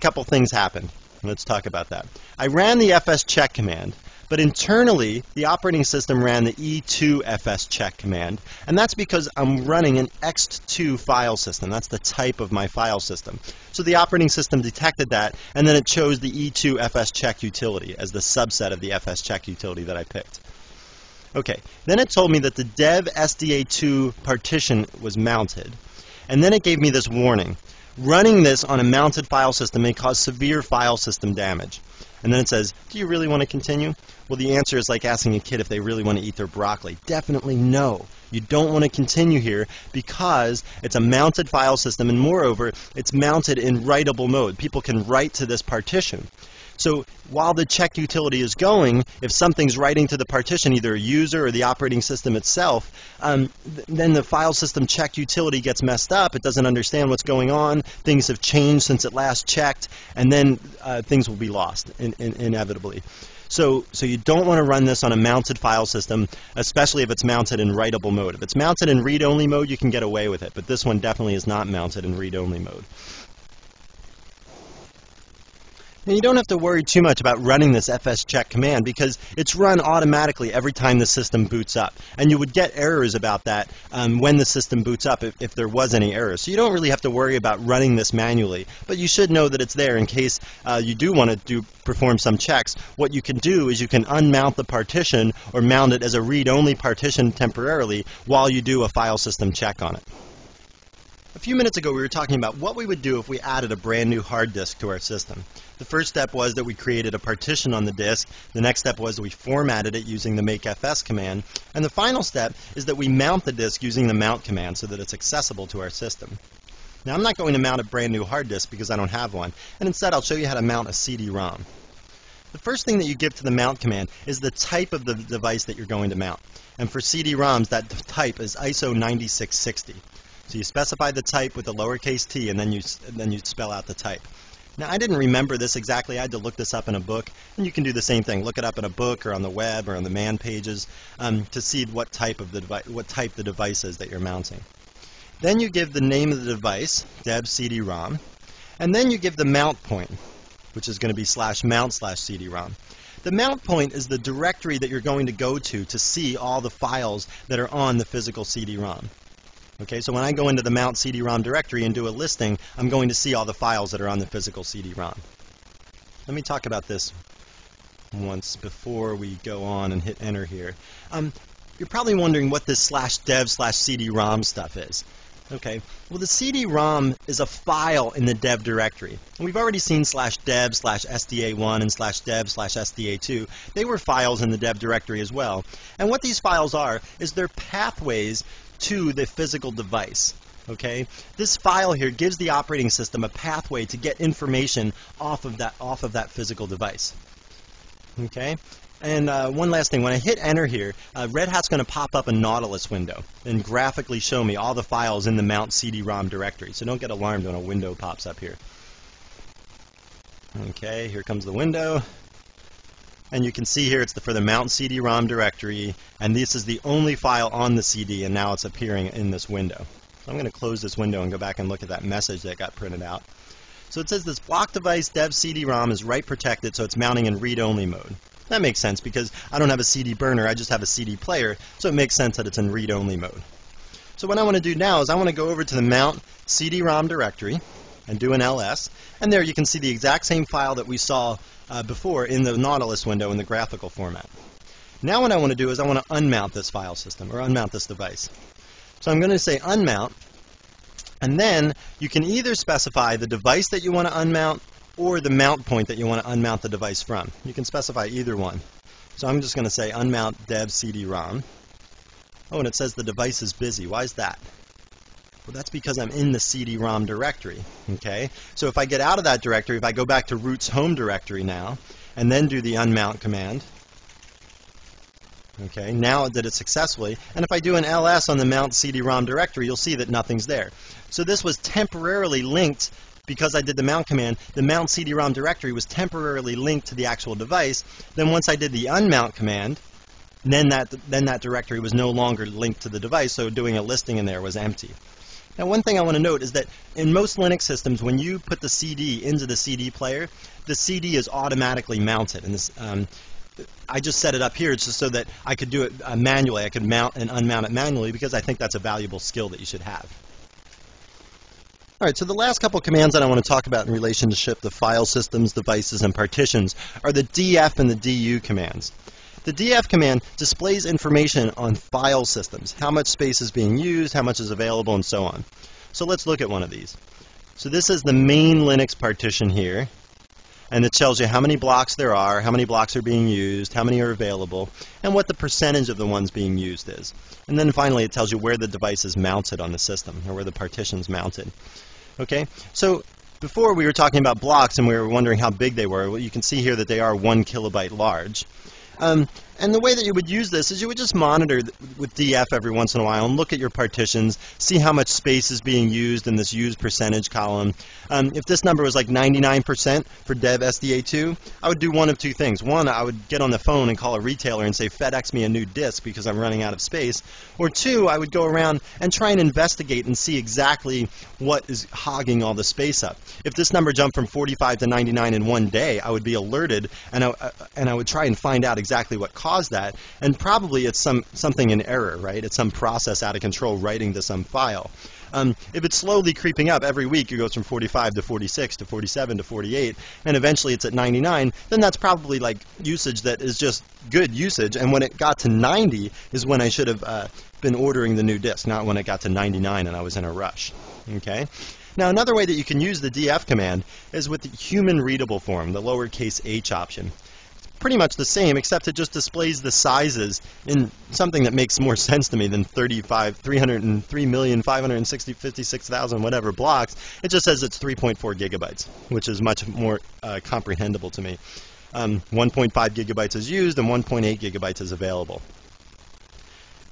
couple things happened. Let's talk about that. I ran the fscheck command, but internally the operating system ran the e2 fscheck command, and that's because I'm running an ext2 file system. That's the type of my file system. So the operating system detected that, and then it chose the e2 fscheck utility as the subset of the fscheck utility that I picked. Okay, then it told me that the dev SDA2 partition was mounted, and then it gave me this warning. Running this on a mounted file system may cause severe file system damage. And then it says, do you really want to continue? Well, the answer is like asking a kid if they really want to eat their broccoli. Definitely no. You don't want to continue here because it's a mounted file system, and moreover, it's mounted in writable mode. People can write to this partition. So while the check utility is going, if something's writing to the partition, either a user or the operating system itself, then the file system check utility gets messed up. It doesn't understand what's going on. Things have changed since it last checked, and then things will be lost inevitably. So you don't want to run this on a mounted file system, especially if it's mounted in writable mode. If it's mounted in read-only mode, you can get away with it, but this one definitely is not mounted in read-only mode. Now, you don't have to worry too much about running this fscheck command because it's run automatically every time the system boots up. And you would get errors about that when the system boots up if there was any errors. So you don't really have to worry about running this manually, but you should know that it's there in case you do want to perform some checks. What you can do is you can unmount the partition or mount it as a read-only partition temporarily while you do a file system check on it. A few minutes ago we were talking about what we would do if we added a brand new hard disk to our system. The first step was that we created a partition on the disk. The next step was that we formatted it using the makefs command. And the final step is that we mount the disk using the mount command so that it's accessible to our system. Now, I'm not going to mount a brand new hard disk because I don't have one, and instead I'll show you how to mount a CD-ROM. The first thing that you give to the mount command is the type of the device that you're going to mount. And for CD-ROMs, that type is ISO 9660. So you specify the type with the lowercase t, and then you spell out the type. Now, I didn't remember this exactly. I had to look this up in a book, and you can do the same thing. Look it up in a book or on the web or on the man pages to see what type the device is that you're mounting. Then you give the name of the device, deb CD-ROM, and then you give the mount point, which is going to be /mount/CD-ROM. The mount point is the directory that you're going to go to see all the files that are on the physical CD-ROM. Okay, so when I go into the mount CD-ROM directory and do a listing, I'm going to see all the files that are on the physical CD-ROM. Let me talk about this once before we go on and hit enter here. You're probably wondering what this /dev/CD-ROM stuff is. Okay, well, the CD-ROM is a file in the dev directory. And we've already seen /dev/SDA1 and /dev/SDA2. They were files in the dev directory as well. And what these files are is they're pathways to the physical device. Okay, this file here gives the operating system a pathway to get information off of that physical device. Okay, and one last thing, when I hit enter here, Red Hat's going to pop up a Nautilus window and graphically show me all the files in the mount CD-ROM directory. So don't get alarmed when a window pops up here. Okay, here comes the window. And you can see here it's for the mount CD-ROM directory, and this is the only file on the CD, and now it's appearing in this window. So I'm going to close this window and go back and look at that message that got printed out. So it says this block device dev CD-ROM is write protected, so it's mounting in read-only mode. That makes sense because I don't have a CD burner, I just have a CD player, so it makes sense that it's in read-only mode. So what I want to do now is I want to go over to the mount CD-ROM directory and do an ls, and there you can see the exact same file that we saw before in the Nautilus window in the graphical format. Now what I want to do is I want to unmount this file system, or unmount this device. So I'm going to say unmount, and then you can either specify the device that you want to unmount or the mount point that you want to unmount the device from. You can specify either one. So I'm just going to say unmount dev CD-ROM. Oh, and it says the device is busy. Why is that? Well, that's because I'm in the CD-ROM directory. Okay, so if I get out of that directory, if I go back to root's home directory now, and then do the unmount command, okay, now it did it successfully, and if I do an ls on the mount CD-ROM directory, you'll see that nothing's there. So this was temporarily linked, because I did the mount command, the mount CD-ROM directory was temporarily linked to the actual device. Then once I did the unmount command, then that directory was no longer linked to the device, so doing a listing in there was empty. Now, one thing I want to note is that in most Linux systems, when you put the CD into the CD player, the CD is automatically mounted. And this, I just set it up here just so that I could do it manually. I could mount and unmount it manually because I think that's a valuable skill that you should have. All right, so the last couple commands that I want to talk about in relationship to file systems, devices, and partitions are the df and the du commands. The df command displays information on file systems, how much space is being used, how much is available, and so on. So let's look at one of these. So this is the main Linux partition here, and it tells you how many blocks there are, how many blocks are being used, how many are available, and what the percentage of the ones being used is. And then finally it tells you where the device is mounted on the system, or where the partition is mounted. Okay, so before we were talking about blocks and we were wondering how big they were. Well, you can see here that they are 1 kilobyte large. And the way that you would use this is you would just monitor with df every once in a while and look at your partitions, see how much space is being used in this used percentage column. If this number was like 99% for dev SDA2, I would do one of two things. One, I would get on the phone and call a retailer and say, FedEx me a new disk because I'm running out of space. Or two, I would go around and try and investigate and see exactly what is hogging all the space up. If this number jumped from 45 to 99 in one day, I would be alerted and I would try and find out exactly what caused that, and probably it's something in error, right? It's some process out of control writing to some file. If it's slowly creeping up every week, it goes from 45 to 46 to 47 to 48, and eventually it's at 99, then that's probably like usage that is just good usage, and when it got to 90 is when I should have been ordering the new disk, not when it got to 99 and I was in a rush. Okay? Now, another way that you can use the df command is with the human readable form, the lowercase h option. Pretty much the same, except it just displays the sizes in something that makes more sense to me than 303,556,000 whatever blocks. It just says it's 3.4 gigabytes, which is much more comprehensible to me. 1.5 gigabytes is used and 1.8 gigabytes is available.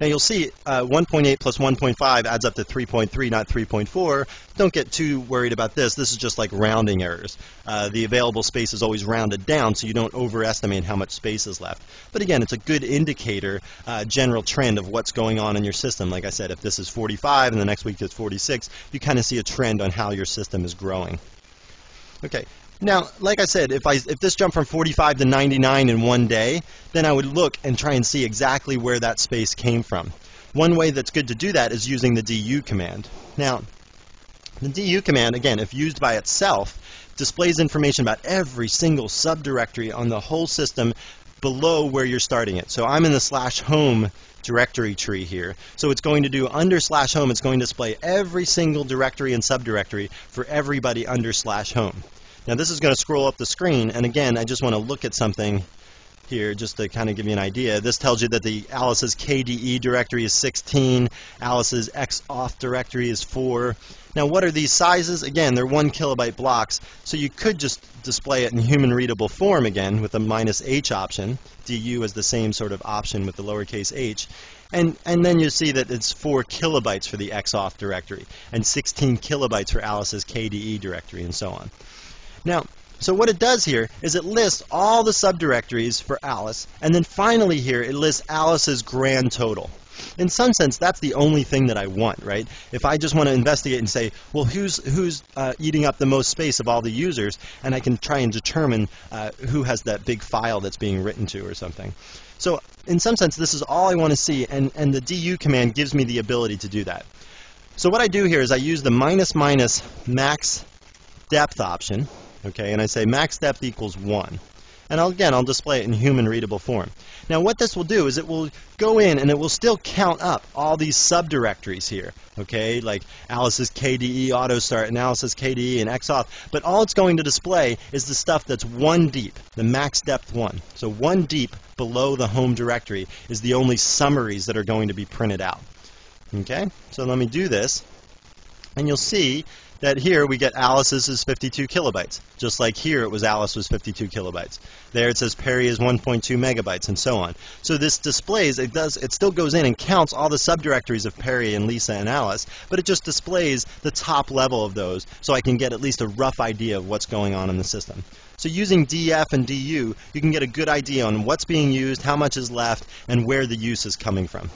Now you'll see 1.8 plus 1.5 adds up to 3.3, not 3.4. Don't get too worried about this. This is just like rounding errors. The available space is always rounded down, so you don't overestimate how much space is left. But again, it's a good indicator, general trend of what's going on in your system. Like I said, if this is 45 and the next week it's 46, you kind of see a trend on how your system is growing. Okay. Now, like I said, if this jumped from 45 to 99 in one day, then I would look and try and see exactly where that space came from. One way that's good to do that is using the du command. Now, the du command, again, if used by itself, displays information about every single subdirectory on the whole system below where you're starting it. So I'm in the /home directory tree here. So it's going to do under /home, it's going to display every single directory and subdirectory for everybody under /home. Now this is going to scroll up the screen, and again, I just want to look at something here just to kind of give you an idea. This tells you that the Alice's KDE directory is 16, Alice's XAuth directory is 4. Now what are these sizes? Again, they're 1 kilobyte blocks, so you could just display it in human readable form again with the -h option. Du is the same sort of option with the lowercase h. And then you see that it's 4 kilobytes for the XAuth directory and 16 kilobytes for Alice's KDE directory and so on. Now, so what it does here is it lists all the subdirectories for Alice, and then finally here it lists Alice's grand total. In some sense, that's the only thing that I want, right? If I just want to investigate and say, well, who's eating up the most space of all the users, and I can try and determine who has that big file that's being written to or something. So in some sense, this is all I want to see, and the du command gives me the ability to do that. So what I do here is I use the -- max depth option. Okay, and I say max depth equals 1. And I'll display it in human readable form. Now what this will do is it will go in and it will still count up all these subdirectories here, okay, like Alice's KDE AutoStart and Alice's KDE and XAuth, but all it's going to display is the stuff that's 1 deep, the max depth 1. So 1 deep below the home directory is the only summaries that are going to be printed out. Okay, so let me do this, and you'll see that here we get Alice's is 52 kilobytes. Just like here it was Alice was 52 kilobytes. There it says Perry is 1.2 megabytes and so on. So this displays, it still goes in and counts all the subdirectories of Perry and Lisa and Alice, but it just displays the top level of those so I can get at least a rough idea of what's going on in the system. So using df and du, you can get a good idea on what's being used, how much is left, and where the use is coming from.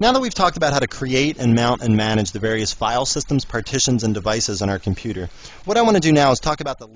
Now that we've talked about how to create and mount and manage the various file systems, partitions, and devices on our computer, what I want to do now is talk about the